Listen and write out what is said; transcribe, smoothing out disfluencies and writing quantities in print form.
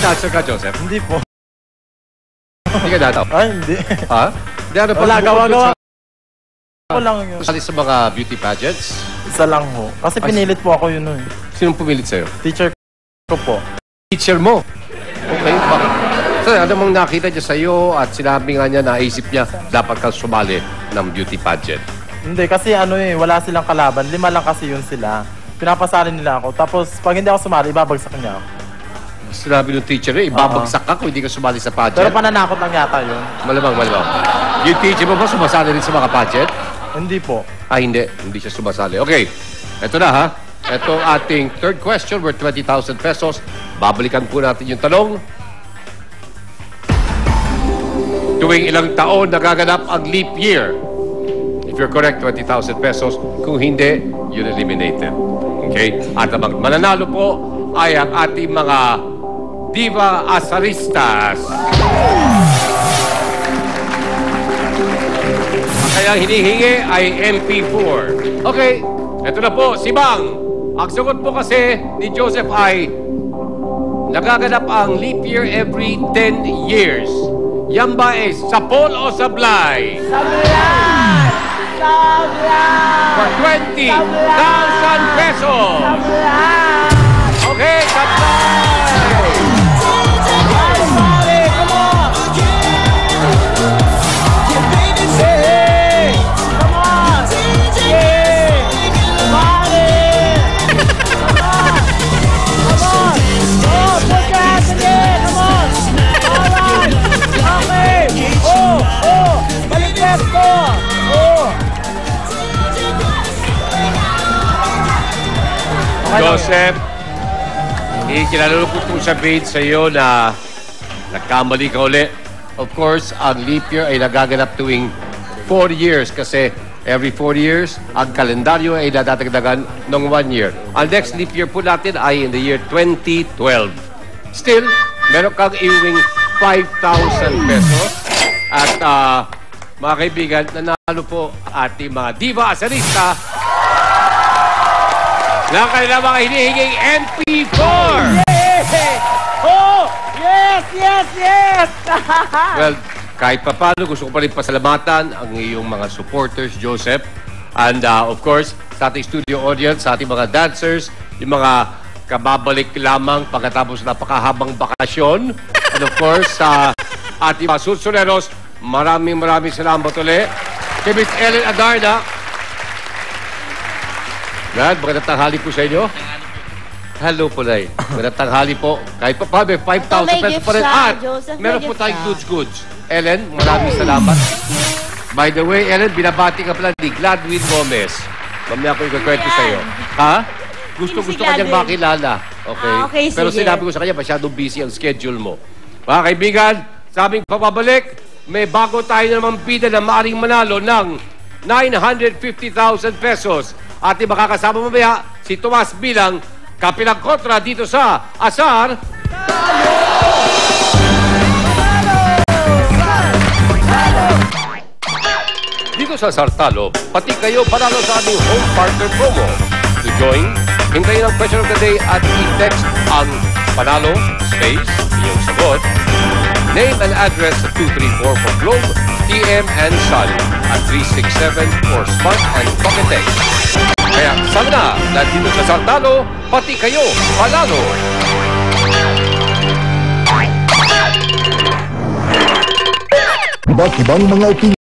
dancer ka, Joseph? Hindi po. Hindi ka dadaw? Ay, hindi. Ha? Hindi, ano pa? Wala, gawa-gawa. Ako lang yun. Kasali sa mga beauty pageants? Isa lang ho. Kasi pinilit po ako yun. Sinong pumilit sa'yo? Teacher ko po. Teacher mo? Okay, bakit? So, ano mong nakita niya sa'yo at sinabi nga niya, naisip niya, dapat kang sumali ng beauty pageant? Hindi, kasi wala silang kalaban. 5 lang kasi yun sila. Pinapasali nila ako. Tapos, pag hindi ako sumali, ibabagsak niya ako. Sinabi ng teacher ibabagsak ka kung hindi ka sumali sa pageant. Pero pananakot lang yata yun. Malamang. Yung teacher mo ba sumasali rin sa mga pageant? Hindi po. Hindi. Hindi siya sumasali. Okay, eto na ha. Ito ang ating third question worth 20,000 pesos. Babalikan po natin yung tanong. Tuwing ilang taon nagaganap ang leap year? If you're correct, 20,000 pesos. Kung hindi, you're eliminated. Okay? At ang mananalo po ay ang ating mga Diva Azaristas. Kaya hinihingi ay MP4. Okay, eto na po, si Bang. Ang sagot po kasi ni Joseph ay nagaganap ang leap year every 10 years. Yan ba ay sapol o sablay? Sablay! Sablay! For 20,000 pesos! Sablay! Okay, sablay! Joseph, ikinalalo ko po sabihin sa iyo na nagkamali ka uli. Of course, ang leap year ay nagaganap tuwing 4 years kasi every 4 years, ang kalendaryo ay nadadagdagan ng 1 year. Ang next leap year po natin ay in the year 2012. Still, meron kang iuwing 5,000 pesos. At mga kaibigan, nanalo po ating mga Diva Azarista na kanilang mga hinihinging MP4! Yeah! Oh! Yes! Yes! Yes! Well, kahit pa paano, gusto ko pa rin pasalamatan ang iyong mga supporters, Joseph. And of course, sa ating studio audience, sa ating mga dancers, yung mga kababalik lamang pagkatapos napakahabang bakasyon. And of course, sa ating mga susuneros, maraming salamat ulit. Kay Miss Ellen Adarna, magandang tanghali po sa inyo. Hello po, Nay. Magandang tanghali po. Kahit pa 5,000 pesos pa rin. At meron po tayong goods. Ellen, maraming salamat. By the way, Ellen, binabati ka pala ni Gladwin Gomez. Mamaya ko ikakwento sa iyo. Ha? Gusto ka niyang makilala. Okay. Okay, pero sige. sinabi ko sa kanya, masyadong busy ang schedule mo. Mga kaibigan, sa aming papabalik, may bago tayo namang bida na maaring manalo ng 950,000 pesos. Ating makakasama mamaya si Tomas bilang kapilang kontra dito sa Azar. Dito sa Azar Talo, pati kayo panalo sa aming home partner promo. To join, hintayin ang question of the day at i-text ang panalo, space, iyong sagot, name and address sa 234 for Globe, TM and Sun at 367 for Smart and Pocket Text. Kaya sana na dito sa Sartalo, pati kayo panalo. Iba't ibang mga opinion